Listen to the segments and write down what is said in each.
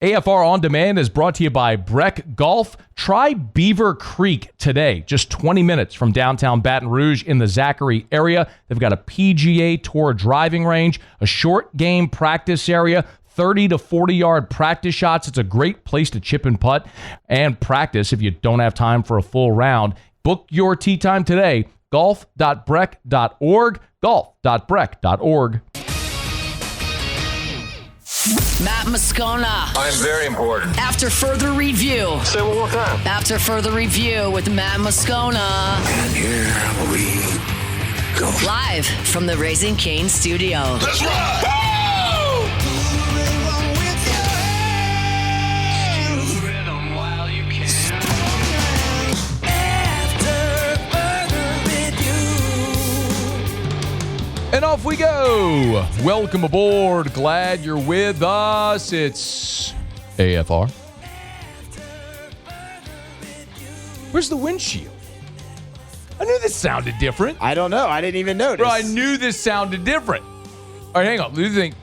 AFR On Demand is brought to you by Breck Golf. Try Beaver Creek today, just 20 minutes from downtown Baton Rouge in the Zachary area. They've got a PGA Tour driving range, a short game practice area, 30 to 40-yard practice shots. It's a great place to chip and putt and practice if you don't have time for a full round. Book your tee time today, golf.breck.org, golf.breck.org. Matt Moscona. I'm very important. After further review. Say it one more time. After further review with Matt Moscona. And here we go. Live from the Raising Cane studio. Let's ride! And off we go. Welcome aboard. Glad you're with us. It's AFR. Where's the windshield? I knew this sounded different. I don't know. I didn't even notice. Bro, I knew this sounded different. All right, hang on. Do you think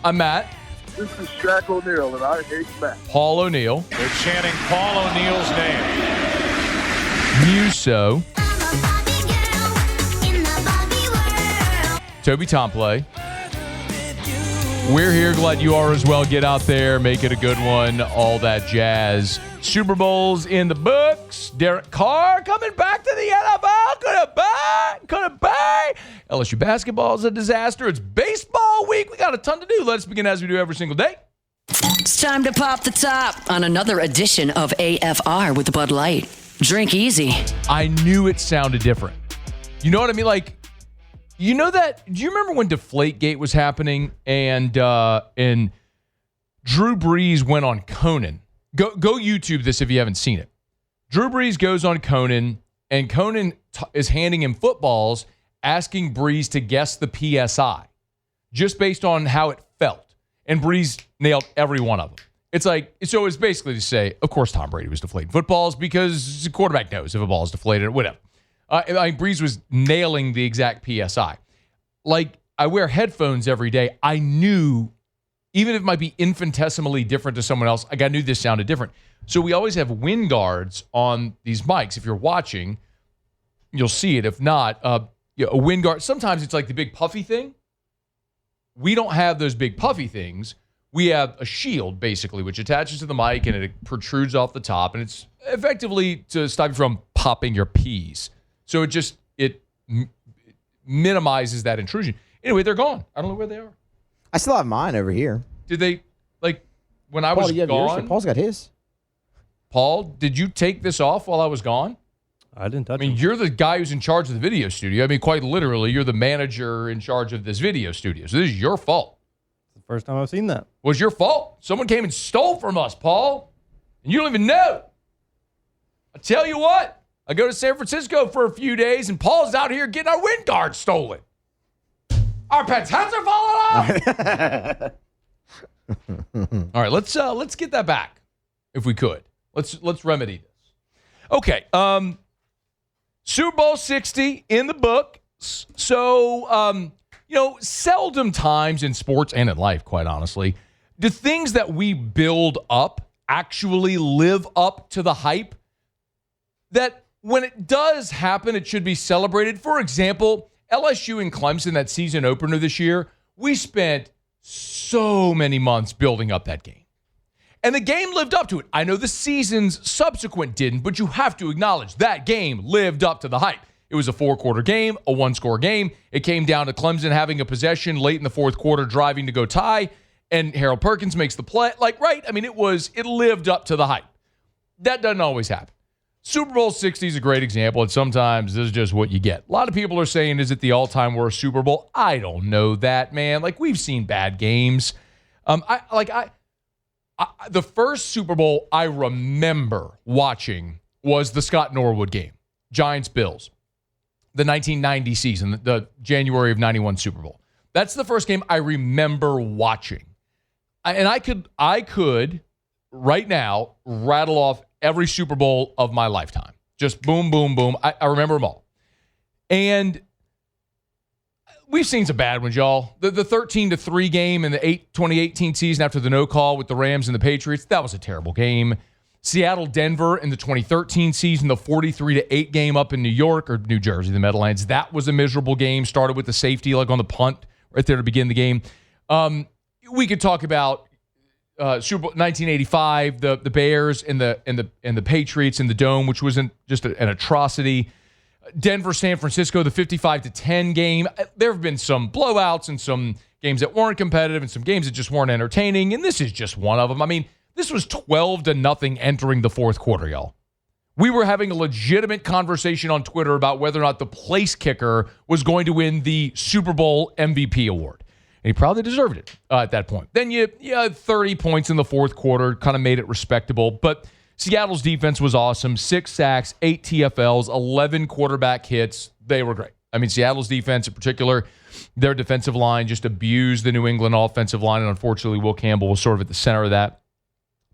I'm Matt? This is Shaq O'Neal, and I hate Matt. Paul O'Neal. They're chanting Paul O'Neal's name. Muso. Toby Tomplay. We're here. Glad you are as well. Get out there. Make it a good one. All that jazz. Super Bowl's in the books. Derek Carr coming back to the NFL. Couldn't buy. LSU basketball is a disaster. It's baseball week. We got a ton to do. Let's begin as we do every single day. It's time to pop the top on another edition of AFR with Bud Light. Drink easy. I knew it sounded different. You know what I mean? Like, you know that? Do you remember when Deflategate was happening and Drew Brees went on Conan? Go YouTube this if you haven't seen it. Drew Brees goes on Conan, and Conan is handing him footballs, asking Brees to guess the PSI, just based on how it felt. And Brees nailed every one of them. It's like, so it's basically to say, of course Tom Brady was deflating footballs because the quarterback knows if a ball is deflated or whatever. Brees was nailing the exact PSI. Like, I wear headphones every day. I knew, even if it might be infinitesimally different to someone else, I knew this sounded different. So we always have wind guards on these mics. If you're watching, you'll see it. If not, a wind guard. Sometimes it's like the big puffy thing. We don't have those big puffy things. We have a shield, basically, which attaches to the mic and it protrudes off the top. And it's effectively to stop you from popping your peas. So it minimizes that intrusion. Anyway, they're gone. I don't know where they are. I still have mine over here. Did they, like, when I was gone? Paul's got his. Paul, did you take this off while I was gone? I didn't touch it. You're the guy who's in charge of the video studio. Quite literally, you're the manager in charge of this video studio. So this is your fault. It's the first time I've seen that. It was your fault. Someone came and stole from us, Paul. And you don't even know. I tell you what. I go to San Francisco for a few days, and Paul's out here getting our wind guard stolen. Our pets' heads are falling off. All right, let's get that back, if we could. Let's remedy this. Okay, Super Bowl 60 in the books. So, seldom times in sports and in life, quite honestly, do things that we build up actually live up to the hype that when it does happen, it should be celebrated. For example, LSU and Clemson, that season opener this year, we spent so many months building up that game. And the game lived up to it. I know the seasons subsequent didn't, but you have to acknowledge that game lived up to the hype. It was a 4-quarter game, a 1-score game. It came down to Clemson having a possession late in the fourth quarter, driving to go tie, and Harold Perkins makes the play. It lived up to the hype. That doesn't always happen. Super Bowl 60 is a great example, and sometimes this is just what you get. A lot of people are saying, is it the all-time worst Super Bowl? I don't know that, man. We've seen bad games. The first Super Bowl I remember watching was the Scott Norwood game, Giants-Bills, the 1990 season, the January of 91 Super Bowl. That's the first game I remember watching. And I could right now rattle off every Super Bowl of my lifetime. Just boom, boom, boom. I remember them all. And we've seen some bad ones, y'all. The 13-3 game in the 2018 season after the no call with the Rams and the Patriots, that was a terrible game. Seattle-Denver in the 2013 season, the 43-8 game up in New York or New Jersey, the Meadowlands, that was a miserable game. Started with the safety like on the punt right there to begin the game. We could talk about Super Bowl 1985, the Bears and the Patriots in the Dome, which wasn't just an atrocity. Denver, San Francisco, the 55-10 game. There have been some blowouts and some games that weren't competitive and some games that just weren't entertaining, and this is just one of them. I mean, this was 12-0 entering the fourth quarter, y'all. We were having a legitimate conversation on Twitter about whether or not the place kicker was going to win the Super Bowl MVP award. And he probably deserved it at that point. Then you had 30 points in the fourth quarter, kind of made it respectable. But Seattle's defense was awesome. 6 sacks, 8 TFLs, 11 quarterback hits. They were great. I mean, Seattle's defense in particular, their defensive line just abused the New England offensive line. And unfortunately, Will Campbell was sort of at the center of that.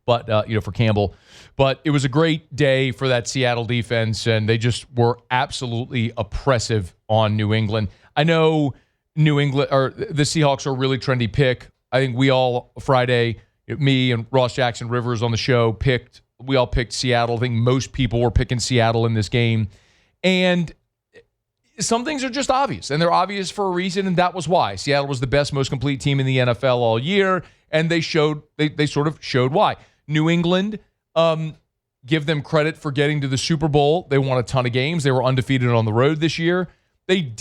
But, for Campbell. But it was a great day for that Seattle defense, and they just were absolutely oppressive on New England. I know New England or the Seahawks are a really trendy pick. I think we all Friday, me and Ross Jackson Rivers on the show we all picked Seattle. I think most people were picking Seattle in this game. And some things are just obvious, and they're obvious for a reason, and that was why. Seattle was the best, most complete team in the NFL all year, and they sort of showed why. New England, give them credit for getting to the Super Bowl. They won a ton of games. They were undefeated on the road this year. They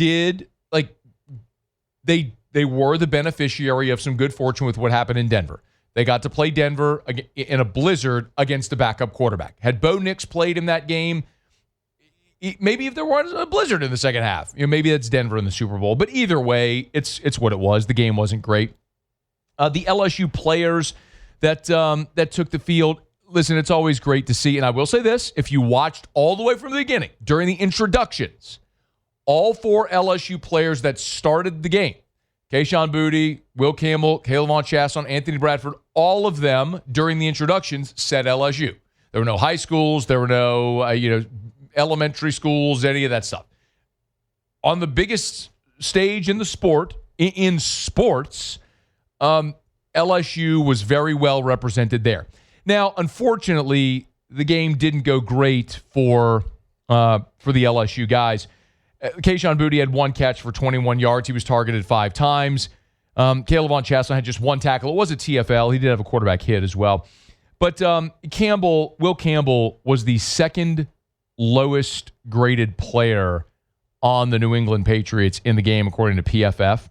were the beneficiary of some good fortune with what happened in Denver. They got to play Denver in a blizzard against a backup quarterback. Had Bo Nix played in that game, maybe if there was a blizzard in the second half, maybe that's Denver in the Super Bowl. But either way, it's what it was. The game wasn't great. The LSU players that took the field, listen, it's always great to see. And I will say this, if you watched all the way from the beginning, during the introductions, all 4 LSU players that started the game, Kayshon Boutte, Will Campbell, Caleb Von Chasson, Anthony Bradford, all of them during the introductions said LSU. There were no high schools. There were no elementary schools, any of that stuff. On the biggest stage in the sports, LSU was very well represented there. Now, unfortunately, the game didn't go great for the LSU guys. Kayshon Boutte had 1 catch for 21 yards. He was targeted 5 times. Caleb Von Chasson had just 1 tackle. It was a TFL. He did have a quarterback hit as well. But Will Campbell was the second lowest graded player on the New England Patriots in the game, according to PFF.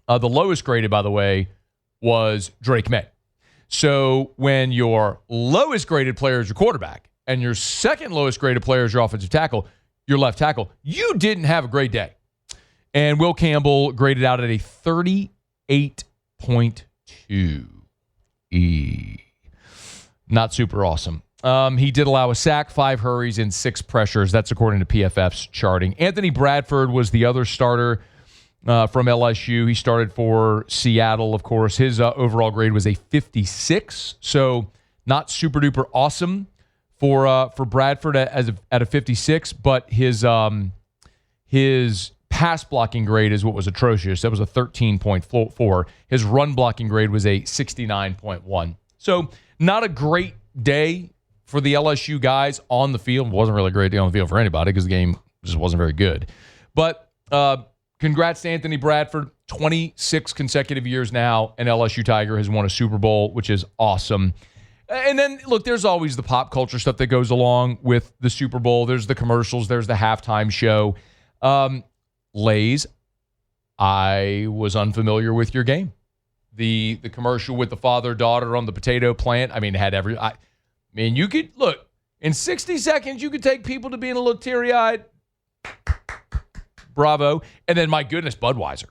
The lowest graded, by the way, was Drake May. So when your lowest graded player is your quarterback and your second lowest graded player is your offensive tackle, your left tackle, you didn't have a great day. And Will Campbell graded out at a 38.2. Not super awesome. He did allow a sack, 5 hurries, and 6 pressures. That's according to PFF's charting. Anthony Bradford was the other starter from LSU. He started for Seattle, of course. His overall grade was a 56, so not super duper awesome for Bradford at a 56, but his pass blocking grade is what was atrocious. That was a 13.4. His run blocking grade was a 69.1. So not a great day for the LSU guys on the field. It wasn't really a great day on the field for anybody because the game just wasn't very good. But congrats to Anthony Bradford. 26 consecutive years now, an LSU Tiger has won a Super Bowl, which is awesome. And then, look, there's always the pop culture stuff that goes along with the Super Bowl. There's the commercials. There's the halftime show. Lays, I was unfamiliar with your game. The commercial with the father-daughter on the potato plant, I mean, had you could, look, in 60 seconds, you could take people to being a little teary-eyed. Bravo. And then, my goodness, Budweiser.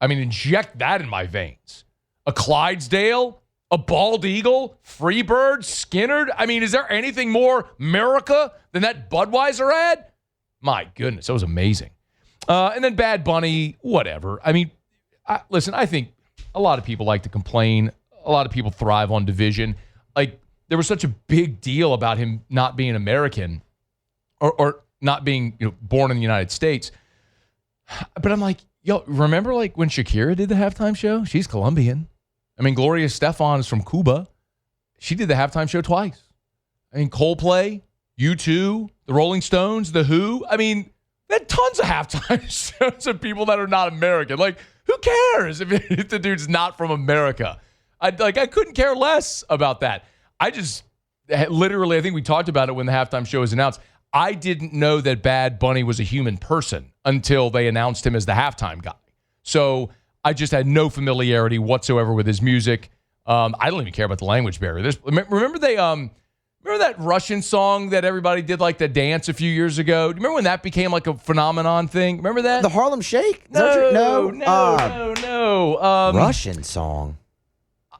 I mean, inject that in my veins. A Clydesdale, a Bald Eagle, Freebird, Skinner. I mean, is there anything more America than that Budweiser ad? My goodness, that was amazing. And then Bad Bunny, whatever. I mean, listen, I think a lot of people like to complain. A lot of people thrive on division. Like, there was such a big deal about him not being American or not being born in the United States. But I'm like, Yo, remember like when Shakira did the halftime show? She's Colombian. I mean, Gloria Estefan is from Cuba. She did the halftime show twice. I mean, Coldplay, U2, the Rolling Stones, The Who. I mean, they had tons of halftime shows of people that are not American. Like, who cares if the dude's not from America? I couldn't care less about that. I just literally, I think we talked about it when the halftime show was announced. I didn't know that Bad Bunny was a human person until they announced him as the halftime guy. So I just had no familiarity whatsoever with his music. I don't even care about the language barrier. Remember that Russian song that everybody did like the dance a few years ago? Do you remember when that became like a phenomenon thing? Remember that? The Harlem Shake? No. Russian song.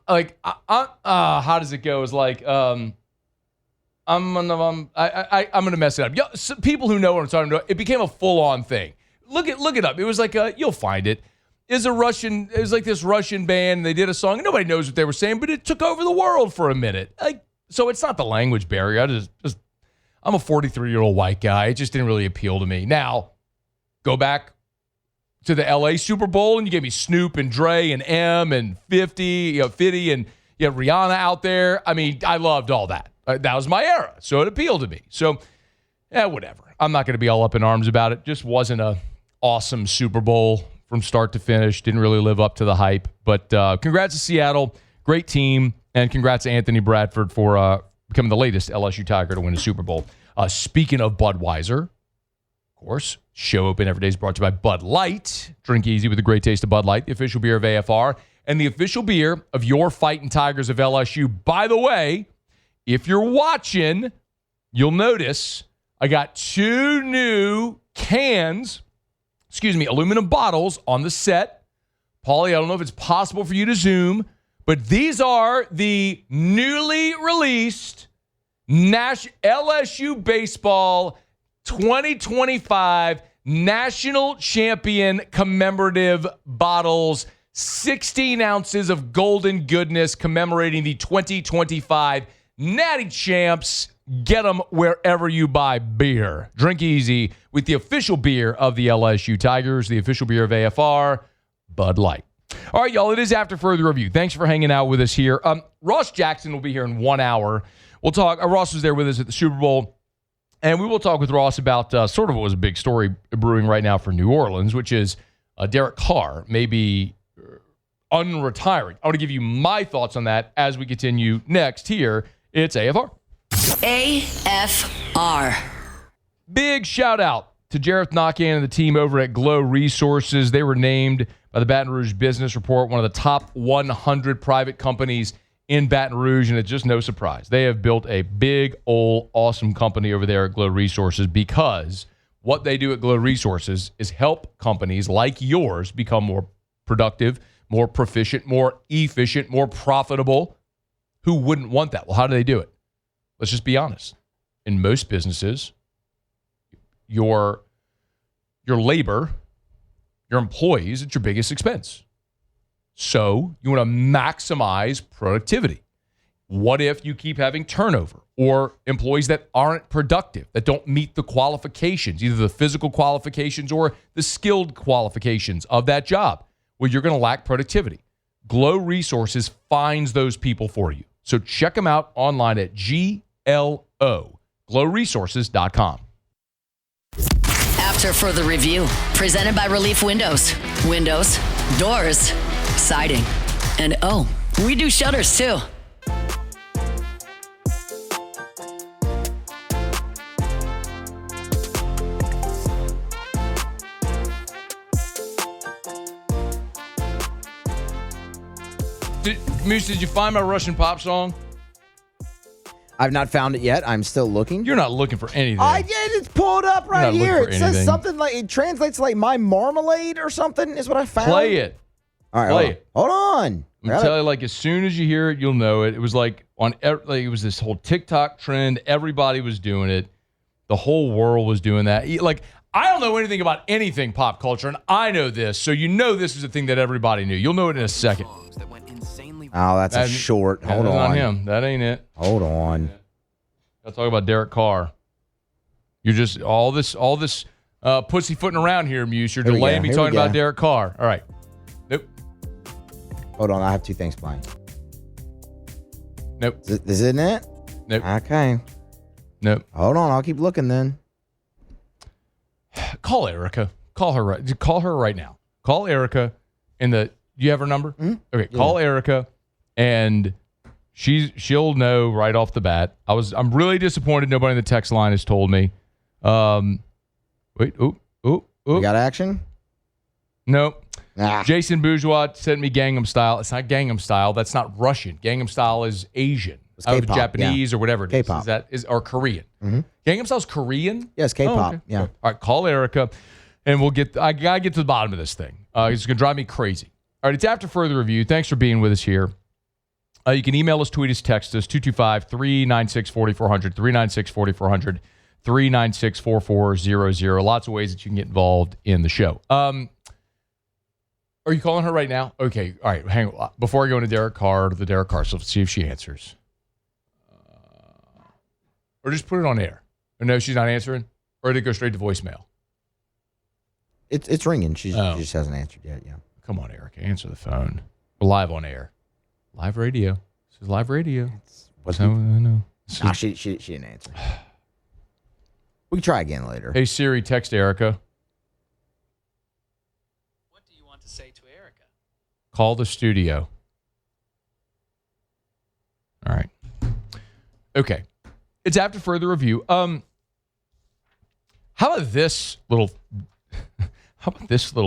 Like, how does it go? It's like, I'm gonna mess it up. So people who know what I'm talking about, it became a full-on thing. Look it up. It was like you'll find it. It was like this Russian band. And they did a song. And nobody knows what they were saying, but it took over the world for a minute. So it's not the language barrier. I'm a 43-year-old white guy. It just didn't really appeal to me. Now, go back to the LA Super Bowl and you gave me Snoop and Dre and M and 50 and you had Rihanna out there. I mean, I loved all that. That was my era, so it appealed to me. So, whatever. I'm not going to be all up in arms about it. Just wasn't a awesome Super Bowl from start to finish. Didn't really live up to the hype. But congrats to Seattle. Great team. And congrats to Anthony Bradford for becoming the latest LSU Tiger to win a Super Bowl. Speaking of Budweiser, of course, show open every day is brought to you by Bud Light. Drink easy with a great taste of Bud Light, the official beer of AFR, and the official beer of your Fighting Tigers of LSU. By the way, if you're watching, you'll notice I got 2 new aluminum bottles on the set. Paulie, I don't know if it's possible for you to zoom, but these are the newly released LSU Baseball 2025 National Champion commemorative bottles. 16 ounces of golden goodness commemorating the 2025 Natty Champs. Get them wherever you buy beer. Drink easy with the official beer of the LSU Tigers, the official beer of AFR, Bud Light. All right, y'all, it is After Further Review. Thanks for hanging out with us here. Ross Jackson will be here in 1 hour. We'll talk. Ross was there with us at the Super Bowl, and we will talk with Ross about sort of what was a big story brewing right now for New Orleans, which is Derek Carr maybe unretiring. I want to give you my thoughts on that as we continue next here. It's AFR. AFR. Big shout out to Jareth Knockan and the team over at Glow Resources. They were named by the Baton Rouge Business Report one of the top 100 private companies in Baton Rouge, and it's just no surprise. They have built a big, old, awesome company over there at Glow Resources because what they do at Glow Resources is help companies like yours become more productive, more proficient, more efficient, more profitable. Who wouldn't want that? Well, how do they do it? Let's just be honest. In most businesses, your labor, your employees, it's your biggest expense. So you want to maximize productivity. What if you keep having turnover or employees that aren't productive, that don't meet the qualifications, either the physical qualifications or the skilled qualifications of that job? Well, you're going to lack productivity. Glow Resources finds those people for you. So check them out online at glowresources.com. After Further Review, presented by Relief Windows. Windows, doors, siding. And oh, we do shutters too. Moose, did you find my Russian pop song? I've not found it yet. I'm still looking. You're not looking for anything. I did. It's pulled up right here. It says anything. something like, it translates like My Marmalade or something is what I found. Play it. All right, Play it. Hold on. I'm telling you, like, as soon as you hear it, you'll know it. It was like it was this whole TikTok trend. Everybody was doing it. The whole world was doing that. Like, I don't know anything about anything pop culture, and I know this, so you know this is a thing that everybody knew. You'll know it in a second. Oh, that's a short. Hold on. Not him. That ain't it. Hold on. I'll talk about Derek Carr. You're just all this pussyfooting around here, Muse. You're Here we delaying go. me Here we talking about go. Derek Carr. All right. Nope. Hold on, I have two things playing. Nope. This isn't it? Nope. Okay. Nope. Hold on, I'll keep looking then. Call Erica. Call her right now. Call Erica do you have her number? Mm-hmm. Okay, call Erica and she'll know right off the bat. I'm really disappointed nobody in the text line has told me. Wait, We got action? Nope. Ah. Jason Bourgeois sent me Gangnam Style. It's not Gangnam Style. That's not Russian. Gangnam Style is Asian. It's K-pop, Japanese or whatever it is. K-pop. Or Korean. Mm-hmm. Gangnam Style's Korean? Yes, K-pop. Oh, okay. Yeah. All right, call Erica, and I got to get to the bottom of this thing. It's going to drive me crazy. All right, it's After Further Review. Thanks for being with us here. You can email us, tweet us, text us, 225-396-4400, 396-4400, 396-4400. Lots of ways that you can get involved in the show. Are you calling her right now? Okay, all right, hang on. Before I go into Derek Carr, the Derek Carr stuff, let's see if she answers. Or just put it on air. Or no, she's not answering? Or did it go straight to voicemail? It's ringing. She just hasn't answered yet. Yeah. Come on, Erica, answer the phone. We're live on air. Live radio. This is live radio. I know. She didn't answer. We can try again later. Hey, Siri, text Erica. What do you want to say to Erica? Call the studio. All right. Okay. It's After Further Review. How about this little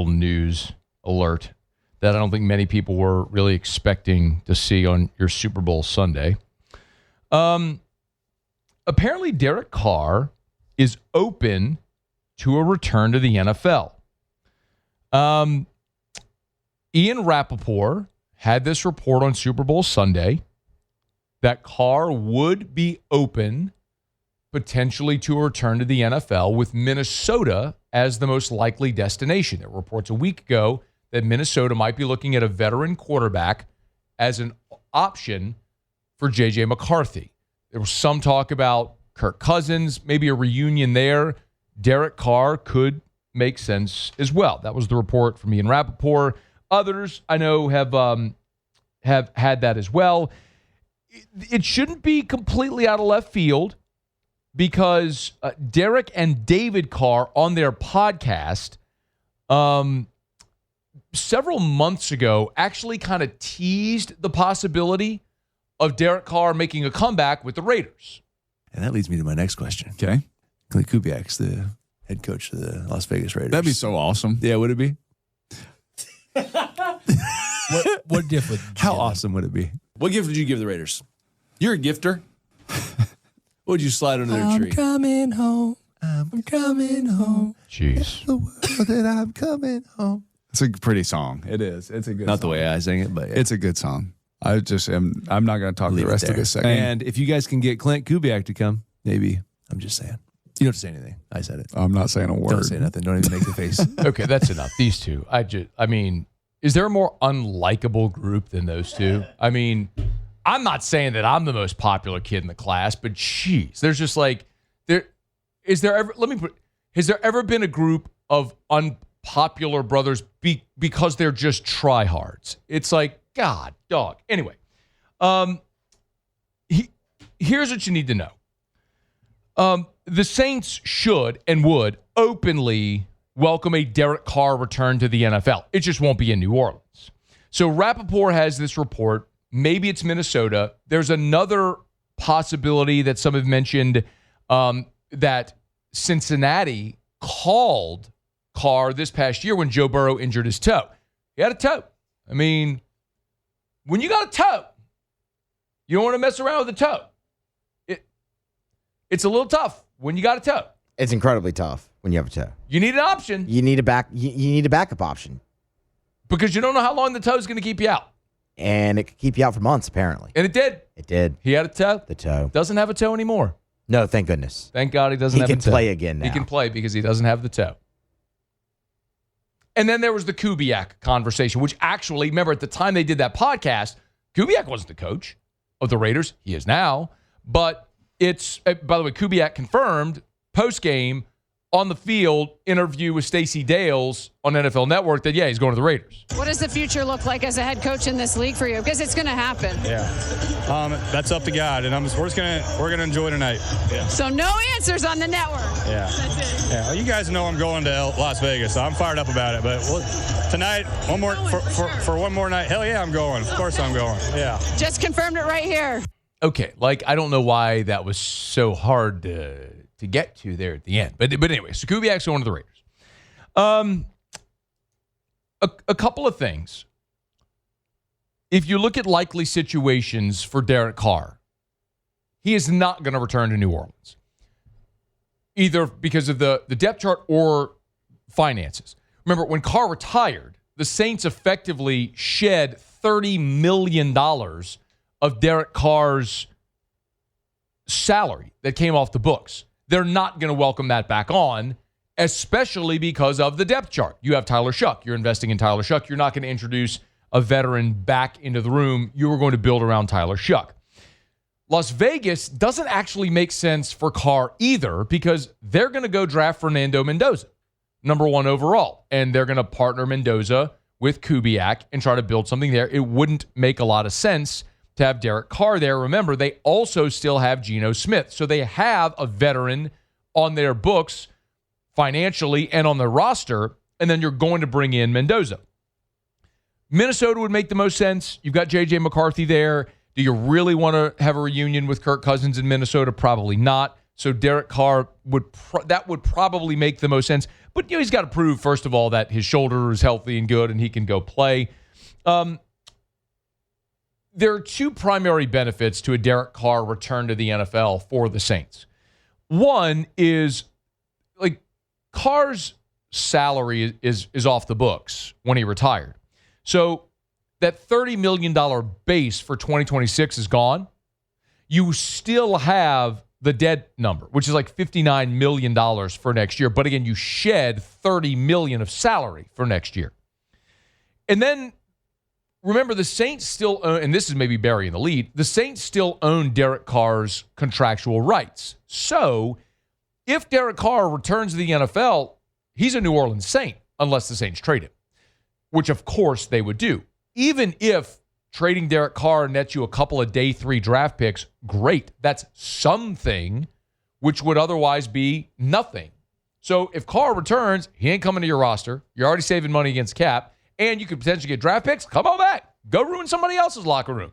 news alert that I don't think many people were really expecting to see on your Super Bowl Sunday? Apparently Derek Carr is open to a return to the NFL. Ian Rappaport had this report on Super Bowl Sunday that Carr would be open potentially to a return to the NFL, with Minnesota as the most likely destination. There were reports a week ago that Minnesota might be looking at a veteran quarterback as an option for J.J. McCarthy. There was some talk about Kirk Cousins, maybe a reunion there. Derek Carr could make sense as well. That was the report from Ian Rappaport. Others I know have had that as well. It shouldn't be completely out of left field, because Derek and David Carr on their podcast several months ago actually kind of teased the possibility of Derek Carr making a comeback with the Raiders. And that leads me to my next question. Okay. Clint Kubiak's the head coach of the Las Vegas Raiders. That'd be so awesome. Yeah, would it be? What gift would you How give awesome would it be? What gift would you give the Raiders? You're a gifter. What would you slide under their tree? I'm coming home. I'm coming home. Jeez. The world that I'm coming home. It's a pretty song. It is. It's a good Not song. the way I sing it, but yeah. It's a good song. I'm not going to talk Leave the it rest of there. this second. And if you guys can get Clint Kubiak to come, maybe. I'm just saying. You don't have to say anything. I said it. I'm not saying a word. Don't say nothing. Don't even make the face. Okay, that's enough. These two. I mean, is there a more unlikable group than those two? I mean, I'm not saying that I'm the most popular kid in the class, but geez, there's just like, has there ever been a group of unpopular brothers because they're just tryhards? It's like, God, dog. Anyway, here's what you need to know. The Saints should and would openly welcome a Derek Carr return to the NFL. It just won't be in New Orleans. So Rappaport has this report. Maybe it's Minnesota. There's another possibility that some have mentioned, that Cincinnati called Carr this past year when Joe Burrow injured his toe. He had a toe. I mean, when you got a toe, you don't want to mess around with a toe. It's a little tough when you got a toe. It's incredibly tough when you have a toe. You need an option. You need a backup option. Because you don't know how long the toe is going to keep you out. And it could keep you out for months, apparently. And it did. It did. He had a toe. The toe. Doesn't have a toe anymore. No, thank goodness. Thank God he doesn't have a toe. He can play again now. He can play because he doesn't have the toe. And then there was the Kubiak conversation, which actually, remember, at the time they did that podcast, Kubiak wasn't the coach of the Raiders. He is now. But it's, by the way, Kubiak confirmed post-game on the field interview with Stacey Dales on NFL Network that, yeah, he's going to the Raiders. What does the future look like as a head coach in this league for you? Because it's going to happen. Yeah. That's up to God, and we're gonna enjoy tonight. Yeah. So no answers on the network. Yeah. That's it. Yeah. Well, you guys know I'm going to Las Vegas, so I'm fired up about it. But tonight, one more for one more night. Hell yeah, I'm going. Of course I'm going. Yeah. Just confirmed it right here. Okay, I don't know why that was so hard to get to there at the end. But anyway, so Kubiak's going to the Raiders. A couple of things. If you look at likely situations for Derek Carr, he is not going to return to New Orleans, either because of the depth chart or finances. Remember, when Carr retired, the Saints effectively shed $30 million of Derek Carr's salary that came off the books. They're not going to welcome that back on, especially because of the depth chart. You have Tyler Shuck. You're investing in Tyler Shuck. You're not going to introduce a veteran back into the room. You were going to build around Tyler Shuck. Las Vegas doesn't actually make sense for Carr either because they're going to go draft Fernando Mendoza, number 1 overall, and they're going to partner Mendoza with Kubiak and try to build something there. It wouldn't make a lot of sense to have Derek Carr there. Remember, they also still have Geno Smith. So they have a veteran on their books financially and on their roster, and then you're going to bring in Mendoza. Minnesota would make the most sense. You've got J.J. McCarthy there. Do you really want to have a reunion with Kirk Cousins in Minnesota? Probably not. So Derek Carr would probably make the most sense. But he's got to prove, first of all, that his shoulder is healthy and good and he can go play. There are two primary benefits to a Derek Carr return to the NFL for the Saints. One is, Carr's salary is off the books when he retired. So that $30 million base for 2026 is gone. You still have the dead number, which is $59 million for next year. But again, you shed $30 million of salary for next year. And then remember, the Saints still own, and this is maybe burying the lead, the Saints still own Derek Carr's contractual rights. So if Derek Carr returns to the NFL, he's a New Orleans Saint, unless the Saints trade him, which of course they would do. Even if trading Derek Carr nets you a couple of day 3 draft picks, great. That's something which would otherwise be nothing. So if Carr returns, he ain't coming to your roster. You're already saving money against cap. And you could potentially get draft picks. Come on back. Go ruin somebody else's locker room.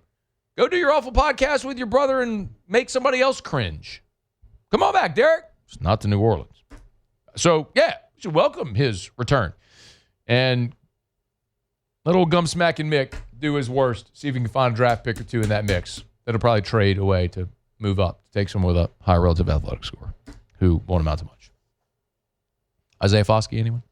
Go do your awful podcast with your brother and make somebody else cringe. Come on back, Derek. It's not to New Orleans. So, yeah, we should welcome his return. And let old gum-smacking Mick do his worst. See if he can find a draft pick or two in that mix. That'll probably trade away to move up, to take someone with a high relative athletic score who won't amount to much. Isaiah Foskey, anyone?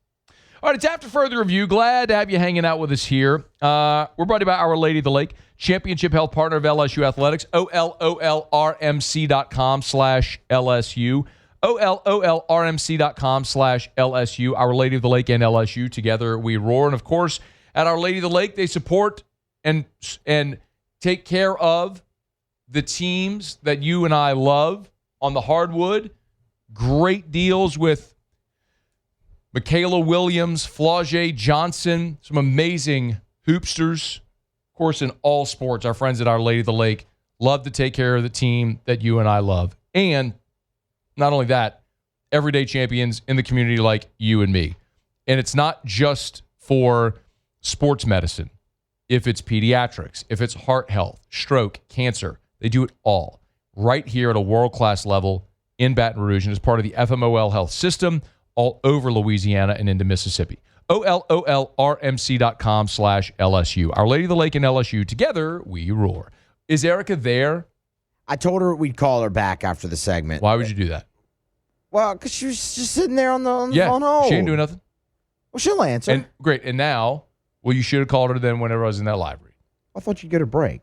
All right, it's After Further Review. Glad to have you hanging out with us here. We're brought to you by Our Lady of the Lake, championship health partner of LSU Athletics, OLOLRMC.com/LSU, OLOLRMC.com/LSU, Our Lady of the Lake and LSU. Together we roar. And, of course, at Our Lady of the Lake, they support and take care of the teams that you and I love on the hardwood. Great deals with Michaela Williams, Flau'jae Johnson, some amazing hoopsters. Of course, in all sports, our friends at Our Lady of the Lake love to take care of the team that you and I love. And not only that, everyday champions in the community like you and me. And it's not just for sports medicine. If it's pediatrics, if it's heart health, stroke, cancer, they do it all right here at a world-class level in Baton Rouge and as part of the FMOL health system all over Louisiana and into Mississippi. OLOLRMC.com/LSU. Our Lady of the Lake and LSU. Together, we roar. Is Erica there? I told her we'd call her back after the segment. Why would you do that? Well, because she was just sitting there on the phone hold. She ain't doing nothing. Well, she'll answer. And great. And now, well, you should have called her then whenever I was in that live read. I thought you'd get a break.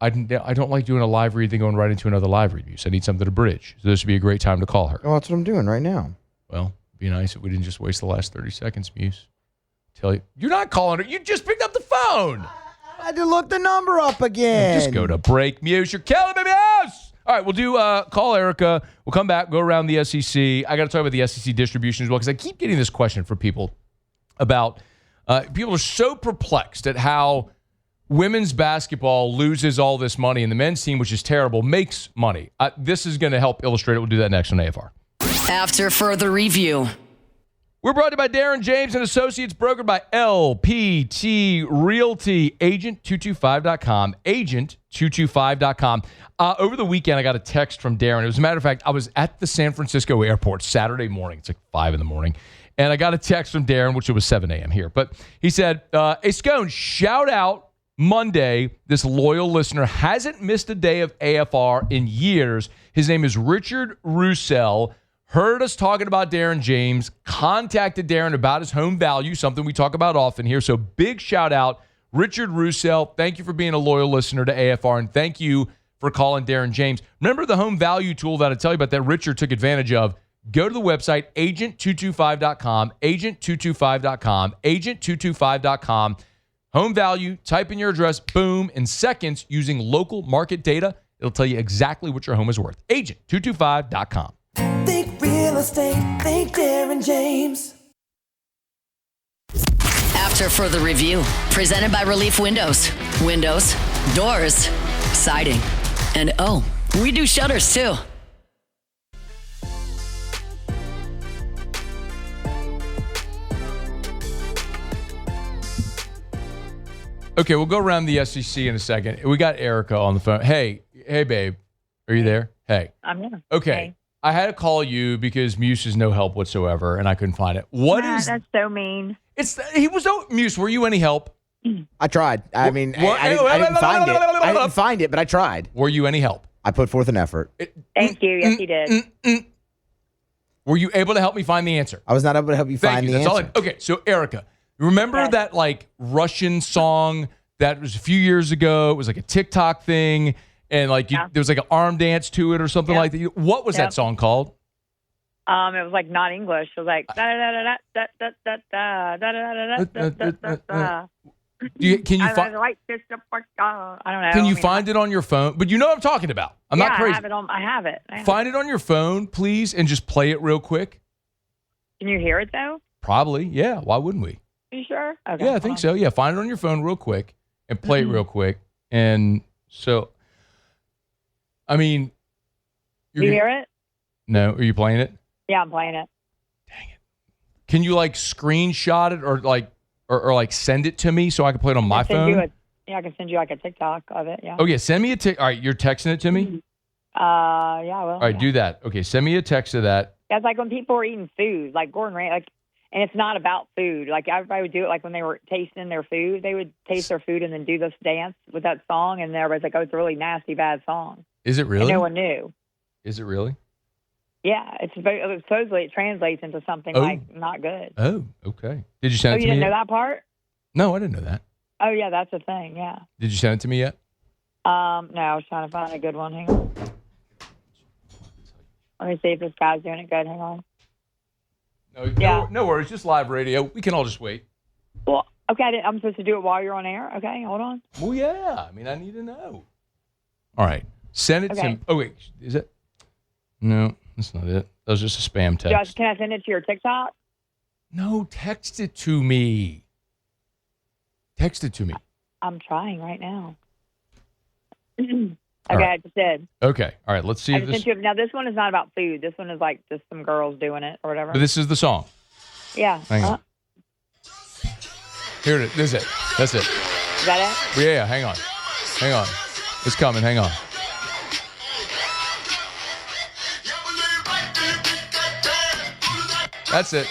I don't like doing a live read then going right into another live read. So I need something to bridge. So this would be a great time to call her. Well, that's what I'm doing right now. Well, it'd be nice if we didn't just waste the last 30 seconds, Muse. Tell you, you're not calling her. You just picked up the phone. I had to look the number up again. Just go to break, Muse. You're killing me, Muse. All right, we'll do call Erica. We'll come back, go around the SEC. I got to talk about the SEC distribution as well because I keep getting this question from people about people are so perplexed at how women's basketball loses all this money and the men's team, which is terrible, makes money. This is going to help illustrate it. We'll do that next on AFR. After further review. We're brought to you by Darren James and Associates, brokered by LPT Realty, agent225.com, agent225.com. Over the weekend, I got a text from Darren. As a matter of fact, I was at the San Francisco airport Saturday morning. It's like 5 in the morning. And I got a text from Darren, which it was 7 a.m. here. But he said, hey, Scone, shout out Monday. This loyal listener hasn't missed a day of AFR in years. His name is Richard Roussel. Heard us talking about Darren James, contacted Darren about his home value, something we talk about often here. So big shout out, Richard Roussel. Thank you for being a loyal listener to AFR, and thank you for calling Darren James. Remember the home value tool that I tell you about that Richard took advantage of? Go to the website, agent225.com, agent225.com, agent225.com. Home value, type in your address, boom, in seconds using local market data. It'll tell you exactly what your home is worth. Agent225.com. Think real estate, think Darren James. After further review, presented by Relief Windows. Windows, doors, siding, and oh, we do shutters too. Okay, we'll go around the SEC in a second. We got Erica on the phone. Hey, babe. Are you there? Hey. I'm here. Okay. Hey. I had to call you because Muse is no help whatsoever, and I couldn't find it. That's so mean. He was no Muse. Were you any help? I tried. I mean, I didn't find it. I didn't find it, but I tried. Were you any help? I put forth an effort. Thank you. Yes, you did. Were you able to help me find the answer? I was not able to help you find the answer. Okay, so Erica, remember that like Russian song that was a few years ago? It was like a TikTok thing. And like there was like an arm dance to it or something like that. What was that song called? It was like not English. It was like da da da da da da da da da da da da da. Can you find? I don't know. Can you find it on your phone? But you know what I'm talking about. I'm not crazy. I have it. Find it on your phone, please, and just play it real quick. Can you hear it though? Probably. Yeah. Why wouldn't we? Are you sure? Okay, yeah, I think so. Yeah, find it on your phone real quick and play it real quick. And so. I mean, you hear it? No. Are you playing it? Yeah, I'm playing it. Dang it. Can you like screenshot it or like send it to me so I can play it on my phone? I can send you like a TikTok of it. Yeah. Oh yeah, send me a all right, you're texting it to me? Yeah, I will. All right, do that. Okay, send me a text of that. That's like when people are eating food, like Gordon Ramsay, like, and it's not about food. Like everybody would do it, like when they were tasting their food, they would taste their food and then do this dance with that song, and everybody's like, "Oh, it's a really nasty, bad song." Is it really? And no one knew. Is it really? Yeah, supposedly it translates into something like not good. Oh, okay. Did you send it to me? You didn't know that part? No, I didn't know that. Oh yeah, that's a thing. Yeah. Did you send it to me yet? No, I was trying to find a good one. Hang on. Let me see if this guy's doing it good. Hang on. No worries. Just live radio. We can all just wait. Well, okay. I'm supposed to do it while you're on air. Okay, hold on. Well, yeah. I mean, I need to know. All right. Send it to me. Oh, wait. Is it? No, that's not it. That was just a spam text. Josh, can I send it to your TikTok? No, text it to me. Text it to me. I'm trying right now. Okay, I just did. Okay. All right. Let's see if this... Now, this one is not about food. This one is like just some girls doing it or whatever. But this is the song. Yeah. Hang on. Here it is. This is it. That's it. Is that it? Yeah, hang on. Hang on. It's coming. Hang on. That's it.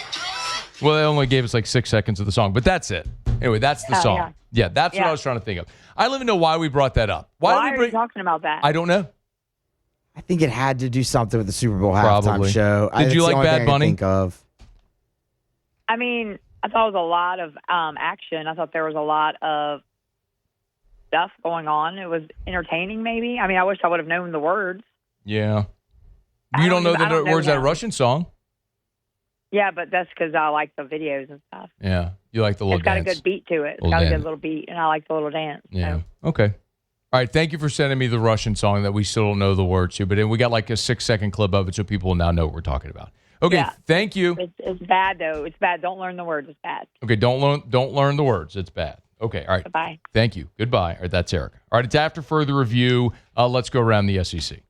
Well, they only gave us like 6 seconds of the song, but that's it. Anyway, that's the song. Yeah, that's what I was trying to think of. I don't even know why we brought that up. Why are you talking about that? I don't know. I think it had to do something with the Super Bowl halftime show. Did you like Bad Bunny? Think of. I mean, I thought it was a lot of action. I thought there was a lot of stuff going on. It was entertaining, maybe. I mean, I wish I would have known the words. Yeah. You don't know the words of that Russian song? Yeah, but that's because I like the videos and stuff. Yeah. You like the little dance. It's got a good beat to it. It's got a good little beat, and I like the little dance. Yeah. So. Okay. All right, thank you for sending me the Russian song that we still don't know the words to, but we got like a 6-second clip of it so people will now know what we're talking about. Okay, Yeah. thank you. It's bad though. It's bad. Don't learn the words. It's bad. Okay, don't learn the words. It's bad. Okay, all right. Bye. Thank you. Goodbye. All right, that's Erica. All right, it's after further review. Let's go around the SEC.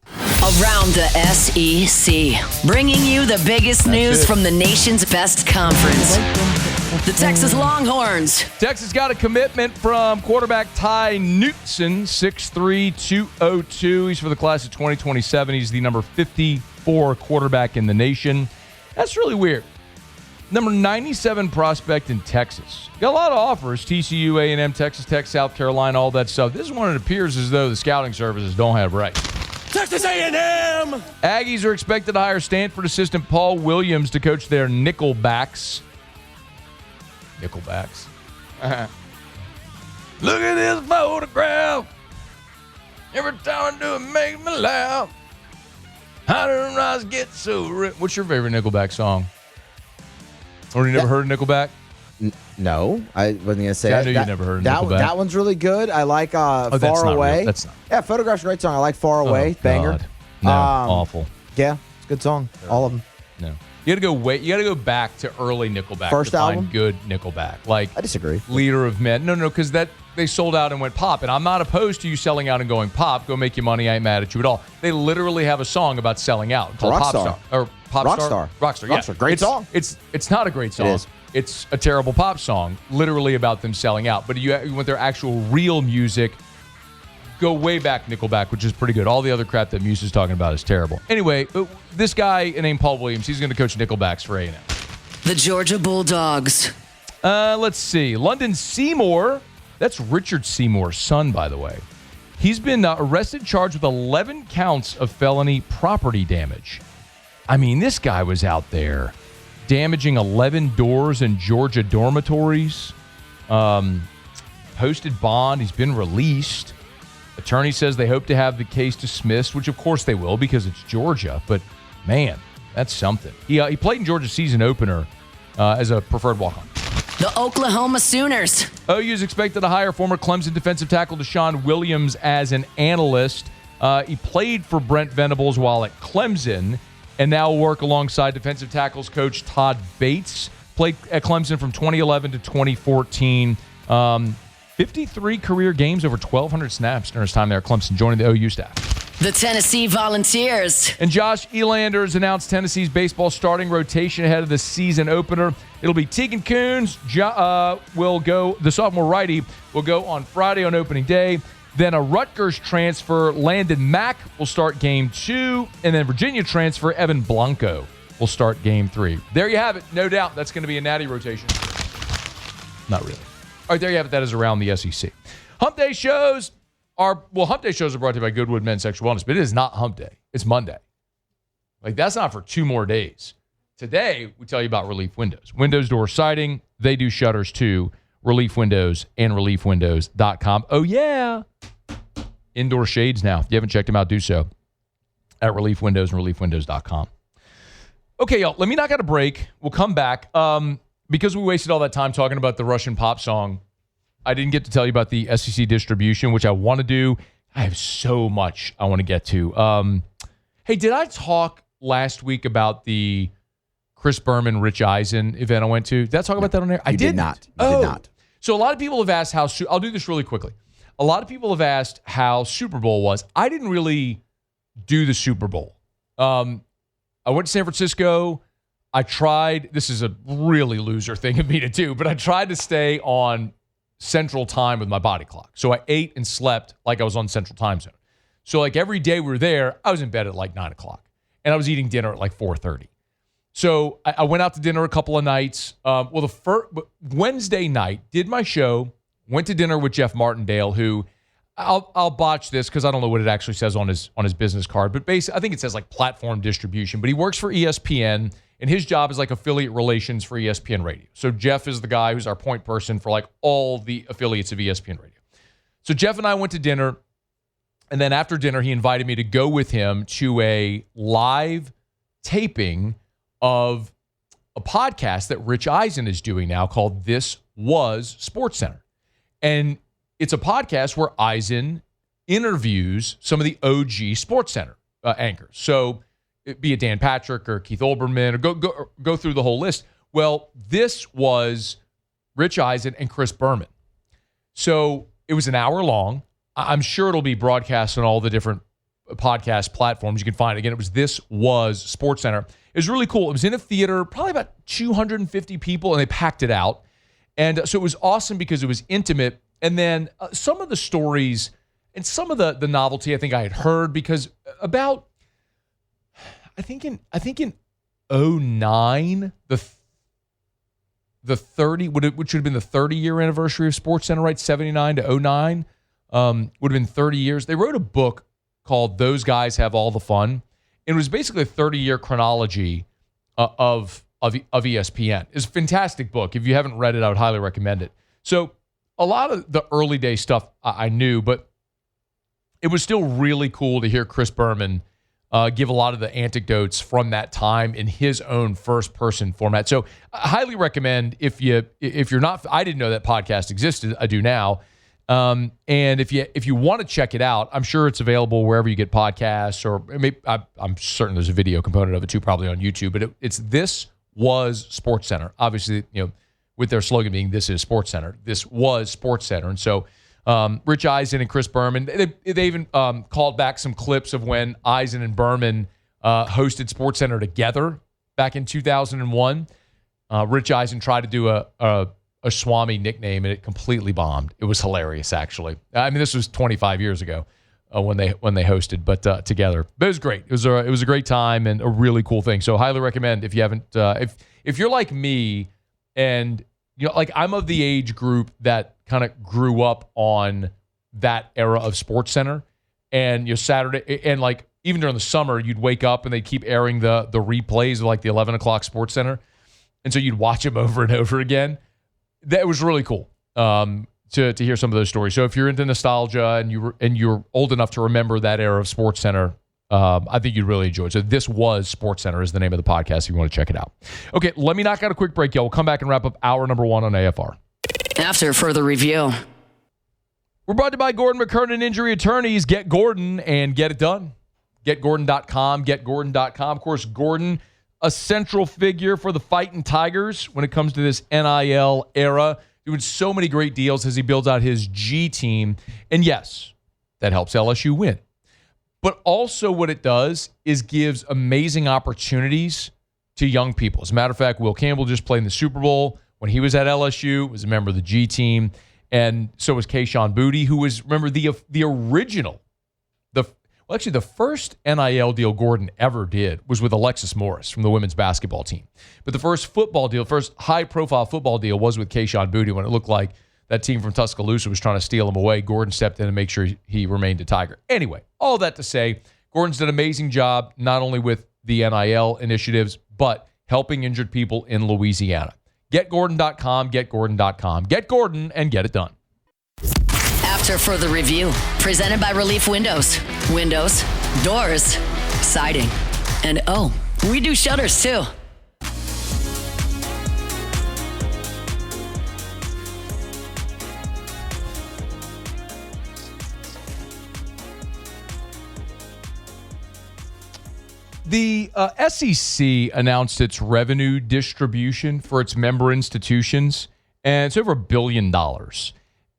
Around the SEC, bringing you the biggest news from the nation's best conference. The Texas Longhorns. Texas got a commitment from quarterback Ty Newton, 6'3", 202. He's for the class of 2027. He's the number 54 quarterback in the nation. That's really weird. Number 97 prospect in Texas. Got a lot of offers. TCU, A&M, Texas Tech, South Carolina, all that stuff. This is one it appears as though the scouting services don't have right. Texas A&M! Aggies are expected to hire Stanford assistant Paul Williams to coach their nickelbacks. Nickelbacks. Look at this photograph. Every time I do it makes me laugh. How did I get so rich? What's your favorite Nickelback song? Or you never heard of Nickelback? No, I wasn't going to say I knew you never heard of Nickelback. That one's really good. I like Far Away. Real. That's not. Yeah, Photograph's a great song. I like Far Away. Banger. God. No, awful. Yeah, it's a good song. All of them. No. You got to go back to early Nickelback First to album? find good Nickelback. Like I disagree. Leader of Men. No, because they sold out and went pop. And I'm not opposed to you selling out and going pop. Go make your money. I ain't mad at you at all. They literally have a song about selling out called Rockstar. Rockstar. Yeah. Great song. It's not a great song. It is. It's a terrible pop song, literally about them selling out. But you want their actual real music, go way back Nickelback, which is pretty good. All the other crap that Muse is talking about is terrible. Anyway, this guy named Paul Williams, he's going to coach Nickelbacks for A&M. The Georgia Bulldogs. Let's see. London Seymour, that's Richard Seymour's son, by the way. He's been arrested, charged with 11 counts of felony property damage. I mean, this guy was out there damaging 11 doors in Georgia dormitories. Posted bond. He's been released. Attorney says they hope to have the case dismissed, which of course they will because it's Georgia. But, man, that's something. He played in Georgia's season opener as a preferred walk-on. The Oklahoma Sooners. OU is expected to hire former Clemson defensive tackle Deshaun Williams as an analyst. He played for Brent Venables while at Clemson and now will work alongside defensive tackles coach Todd Bates. Played at Clemson from 2011 to 2014. 53 career games, over 1,200 snaps during his time there at Clemson, joining the OU staff. The Tennessee Volunteers. And Josh Elander has announced Tennessee's baseball starting rotation ahead of the season opener. It'll be Tegan Coons will go, the sophomore righty, will go on Friday on opening day. Then a Rutgers transfer, Landon Mack, will start game 2. And then Virginia transfer, Evan Blanco, will start game 3. There you have it. No doubt that's going to be a natty rotation. Not really. All right, there you have it. That is around the SEC. Hump Day shows are brought to you by Goodwood Men's Sexual Wellness, but it is not Hump Day. It's Monday. Like, that's not for 2 more days. Today, we tell you about Relief Windows. Windows door siding. They do shutters too. Relief Windows and reliefwindows.com. Oh, yeah. Indoor shades now. If you haven't checked them out, do so at Relief Windows and reliefwindows.com. Okay, y'all, let me knock out a break. We'll come back. Because we wasted all that time talking about the Russian pop song, I didn't get to tell you about the SEC distribution, which I want to do. I have so much I want to get to. Hey, did I talk last week about the Chris Berman, Rich Eisen event I went to? Did I talk about that on air? I did not. You did not. So a lot of people have asked how, I'll do this really quickly. A lot of people have asked how Super Bowl was. I didn't really do the Super Bowl. I went to San Francisco. I tried, this is a really loser thing of me to do, but I tried to stay on Central Time with my body clock. So I ate and slept like I was on Central Time Zone. So like every day we were there, I was in bed at like 9 o'clock. And I was eating dinner at like 4:30. So I went out to dinner a couple of nights. The first Wednesday night, did my show, went to dinner with Jeff Martindale, who I'll botch this because I don't know what it actually says on his business card. But basically, I think it says like platform distribution. But he works for ESPN, and his job is like affiliate relations for ESPN Radio. So Jeff is the guy who's our point person for like all the affiliates of ESPN Radio. So Jeff and I went to dinner, and then after dinner, he invited me to go with him to a live taping of a podcast that Rich Eisen is doing now called This Was SportsCenter. And it's a podcast where Eisen interviews some of the OG SportsCenter anchors. So be it Dan Patrick or Keith Olbermann, or go through the whole list. Well, this was Rich Eisen and Chris Berman. So it was an hour long. I'm sure it'll be broadcast on all the different podcast platforms you can find. Again, This Was SportsCenter. It was really cool. It was in a theater, probably about 250 people, and they packed it out. And so it was awesome because it was intimate. And then some of the stories and some of the novelty I think I had heard, because about, I think in 09, the 30, which would have been the 30-year anniversary of SportsCenter, right? 79 to 09 would have been 30 years. They wrote a book called Those Guys Have All the Fun. And it was basically a 30-year chronology of ESPN. It's a fantastic book. If you haven't read it, I would highly recommend it. So a lot of the early day stuff I knew, but it was still really cool to hear Chris Berman give a lot of the anecdotes from that time in his own first-person format. So I highly recommend if you're not, I didn't know that podcast existed. I do now. And if you want to check it out, I'm sure it's available wherever you get podcasts, or maybe, I'm certain there's a video component of it too, probably on YouTube. But it's This Was SportsCenter. Obviously, with their slogan being "This is SportsCenter." This was SportsCenter, and so Rich Eisen and Chris Berman. They even called back some clips of when Eisen and Berman hosted SportsCenter together back in 2001. Rich Eisen tried to do a Swami nickname, and it completely bombed. It was hilarious, actually. I mean, this was 25 years ago when they hosted, but together. But it was great. It was a great time and a really cool thing. So highly recommend if you haven't. If you're like me, and like I'm of the age group that kind of grew up on that era of SportsCenter, and Saturday, and like even during the summer, you'd wake up and they'd keep airing the replays of like the 11 o'clock SportsCenter, and so you'd watch them over and over again. That was really cool to hear some of those stories. So if you're into nostalgia and you're old enough to remember that era of SportsCenter, I think you'd really enjoy it. So This Was SportsCenter is the name of the podcast if you want to check it out. Okay, let me knock out a quick break, y'all. We'll come back and wrap up hour number 1 on AFR. After further review. We're brought to you by Gordon McKernan Injury Attorneys. Get Gordon and get it done. GetGordon.com, GetGordon.com. Of course, Gordon, a central figure for the Fighting Tigers when it comes to this NIL era, doing so many great deals as he builds out his G team. And yes, that helps LSU win. But also what it does is gives amazing opportunities to young people. As a matter of fact, Will Campbell just played in the Super Bowl when he was at LSU, was a member of the G team. And so was Kayshon Boutte, who was, remember, the original, the first NIL deal Gordon ever did was with Alexis Morris from the women's basketball team. But the first high-profile football deal was with Kayshon Boutte when it looked like that team from Tuscaloosa was trying to steal him away. Gordon stepped in to make sure he remained a Tiger. Anyway, all that to say, Gordon's done an amazing job, not only with the NIL initiatives, but helping injured people in Louisiana. GetGordon.com, GetGordon.com. Get Gordon and get it done. After further review, presented by Relief Windows. Windows, doors, siding, and we do shutters too. The SEC announced its revenue distribution for its member institutions, and it's over $1 billion.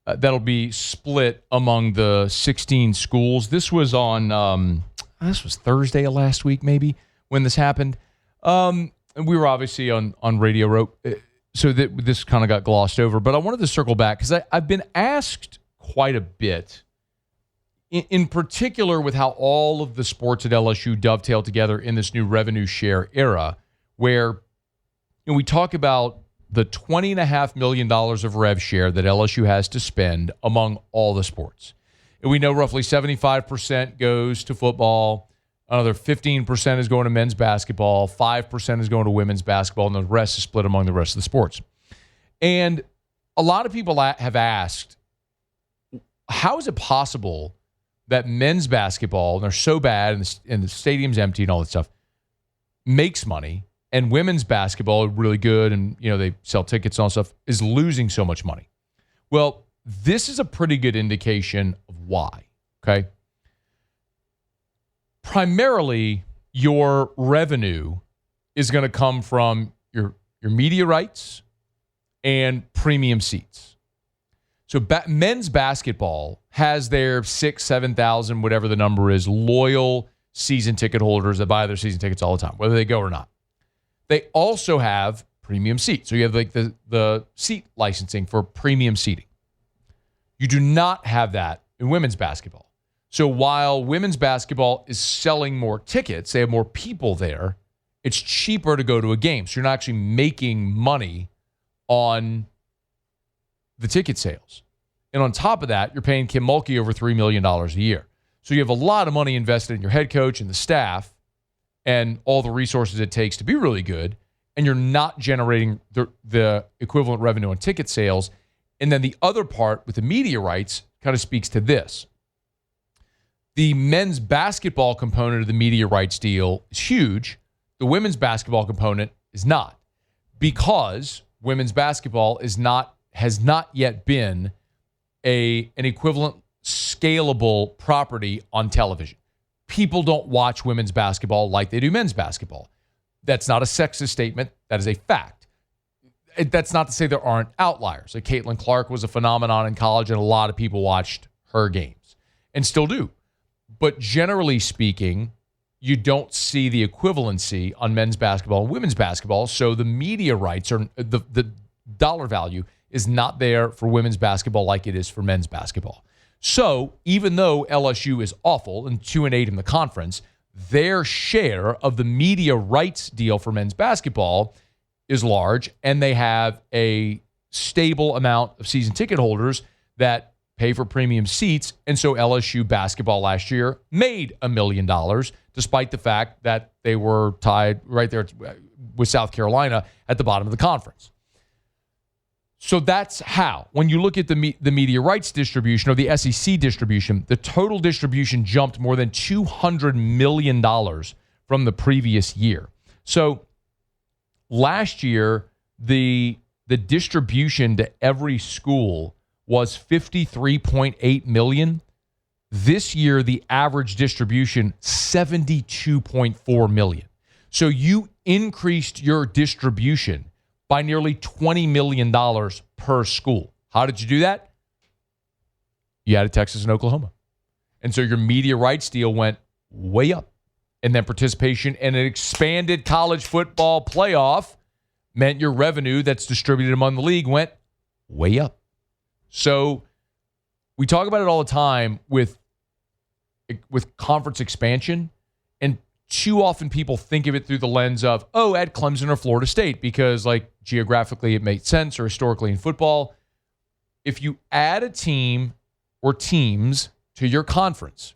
That'll be split among the 16 schools. This was on, this was Thursday of last week, maybe, when this happened. And we were obviously on Radio Row, so that this kind of got glossed over. But I wanted to circle back because I've been asked quite a bit, in particular with how all of the sports at LSU dovetail together in this new revenue share era, where we talk about the $20.5 million of rev share that LSU has to spend among all the sports. And we know roughly 75% goes to football, another 15% is going to men's basketball, 5% is going to women's basketball, and the rest is split among the rest of the sports. And a lot of people have asked, how is it possible that men's basketball, and they're so bad, and the stadium's empty and all that stuff, makes money, and women's basketball, really good, and they sell tickets and all stuff, is losing so much money? Well, this is a pretty good indication of why, okay? Primarily, your revenue is going to come from your media rights and premium seats. So men's basketball has their 6,000, 7,000, whatever the number is, loyal season ticket holders that buy their season tickets all the time, whether they go or not. They also have premium seats. So you have like the seat licensing for premium seating. You do not have that in women's basketball. So while women's basketball is selling more tickets, they have more people there, it's cheaper to go to a game. So you're not actually making money on the ticket sales. And on top of that, you're paying Kim Mulkey over $3 million a year. So you have a lot of money invested in your head coach and the staff and all the resources it takes to be really good, and you're not generating the equivalent revenue on ticket sales. And then the other part with the media rights kind of speaks to this. The men's basketball component of the media rights deal is huge. The women's basketball component is not, because women's basketball has not yet been an equivalent scalable property on television. People don't watch women's basketball like they do men's basketball. That's not a sexist statement. That is a fact. That's not to say there aren't outliers. Like Caitlin Clark was a phenomenon in college, and a lot of people watched her games and still do. But generally speaking, you don't see the equivalency on men's basketball and women's basketball. So the media rights are the dollar value is not there for women's basketball like it is for men's basketball. So even though LSU is awful and 2-8 in the conference, their share of the media rights deal for men's basketball is large, and they have a stable amount of season ticket holders that pay for premium seats. And so LSU basketball last year made $1 million, despite the fact that they were tied right there with South Carolina at the bottom of the conference. So that's how, when you look at the media rights distribution or the SEC distribution, the total distribution jumped more than $200 million from the previous year. So last year, the distribution to every school was $53.8 million. This year, the average distribution, $72.4 million. So you increased your distribution by nearly $20 million per school. How did you do that? You added Texas and Oklahoma. And so your media rights deal went way up. And then participation in an expanded college football playoff meant your revenue that's distributed among the league went way up. So we talk about it all the time with conference expansion, and too often people think of it through the lens of, add Clemson or Florida State because, like, geographically it makes sense, or historically in football. If you add a team or teams to your conference,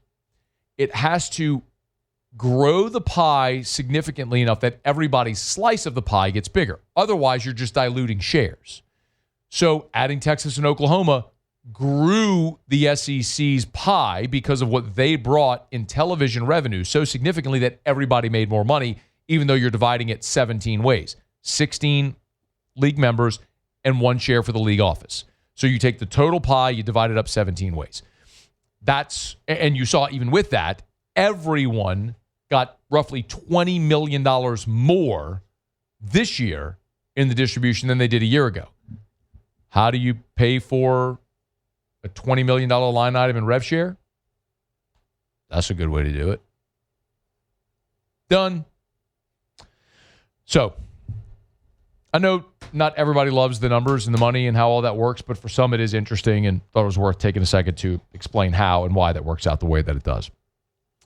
it has to grow the pie significantly enough that everybody's slice of the pie gets bigger. Otherwise, you're just diluting shares. So adding Texas and Oklahoma grew the SEC's pie because of what they brought in television revenue so significantly that everybody made more money, even though you're dividing it 17 ways. 16 league members and 1 share for the league office. So you take the total pie, you divide it up 17 ways. And you saw even with that, everyone got roughly $20 million more this year in the distribution than they did a year ago. How do you pay for a $20 million line item in rev share? That's a good way to do it. Done. So, I know not everybody loves the numbers and the money and how all that works, but for some it is interesting, and thought it was worth taking a second to explain how and why that works out the way that it does.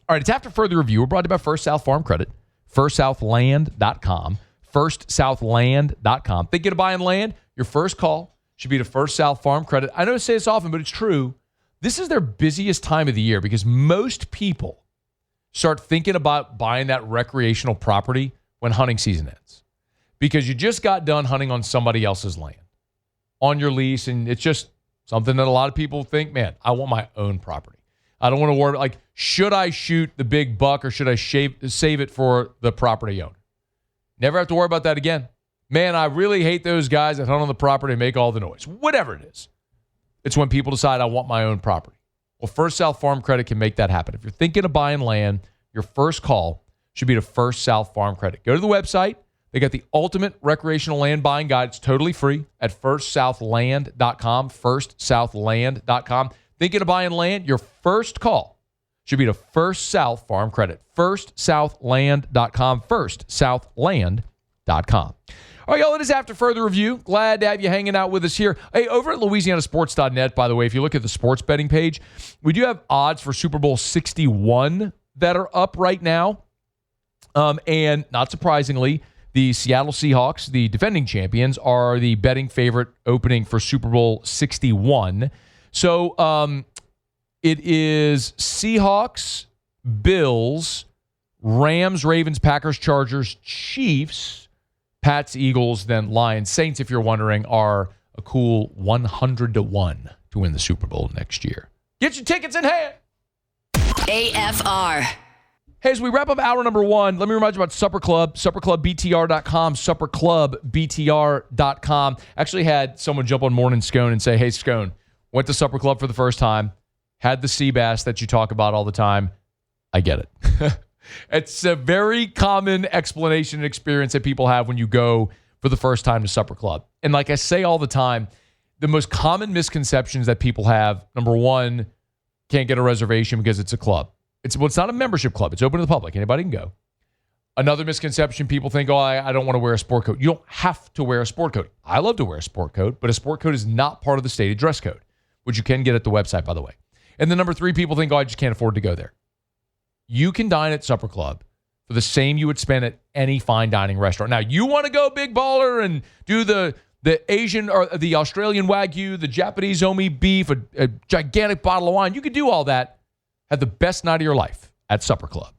All right, it's after further review. We're brought to you by First South Farm Credit, firstsouthland.com, firstsouthland.com. Thinking of buying land? Your first call should be to First South Farm Credit. I know I say this often, but it's true. This is their busiest time of the year because most people start thinking about buying that recreational property when hunting season ends, because you just got done hunting on somebody else's land on your lease, and it's just something that a lot of people think, man, I want my own property. I don't want to worry, like, should I shoot the big buck or should I save it for the property owner? Never have to worry about that again. Man, I really hate those guys that hunt on the property and make all the noise. Whatever it is. It's when people decide, I want my own property. Well, First South Farm Credit can make that happen. If you're thinking of buying land, your first call should be to First South Farm Credit. Go to the website. They got the ultimate recreational land buying guide. It's totally free at firstsouthland.com, firstsouthland.com. Thinking of buying land? Your first call should be to First South Farm Credit, firstsouthland.com, firstsouthland.com. All right, y'all, it is After Further Review. Glad to have you hanging out with us here. Hey, over at LouisianaSports.net, by the way, if you look at the sports betting page, we do have odds for Super Bowl 61 that are up right now. And not surprisingly, the Seattle Seahawks, the defending champions, are the betting favorite opening for Super Bowl 61. So it is Seahawks, Bills, Rams, Ravens, Packers, Chargers, Chiefs, Pats, Eagles, then Lions. Saints, if you're wondering, are a cool 100-1 to win the Super Bowl next year. Get your tickets in hand. AFR. Hey, as we wrap up hour number one, let me remind you about Supper Club, supperclubbtr.com, supperclubbtr.com. Actually had someone jump on Morning Scone and say, hey, Scone, went to Supper Club for the first time, had the sea bass that you talk about all the time. I get it. It's a very common explanation and experience that people have when you go for the first time to Supper Club. And like I say all the time, the most common misconceptions that people have, number one, can't get a reservation because it's a club. It's not a membership club. It's open to the public. Anybody can go. Another misconception, people think, I don't want to wear a sport coat. You don't have to wear a sport coat. I love to wear a sport coat, but a sport coat is not part of the stated dress code, which you can get at the website, by the way. And then number three, people think, I just can't afford to go there. You can dine at Supper Club for the same you would spend at any fine dining restaurant. Now, you want to go big baller and do the Asian or the Australian Wagyu, the Japanese Omi beef, a gigantic bottle of wine. You could do all that. Have the best night of your life at Supper Club.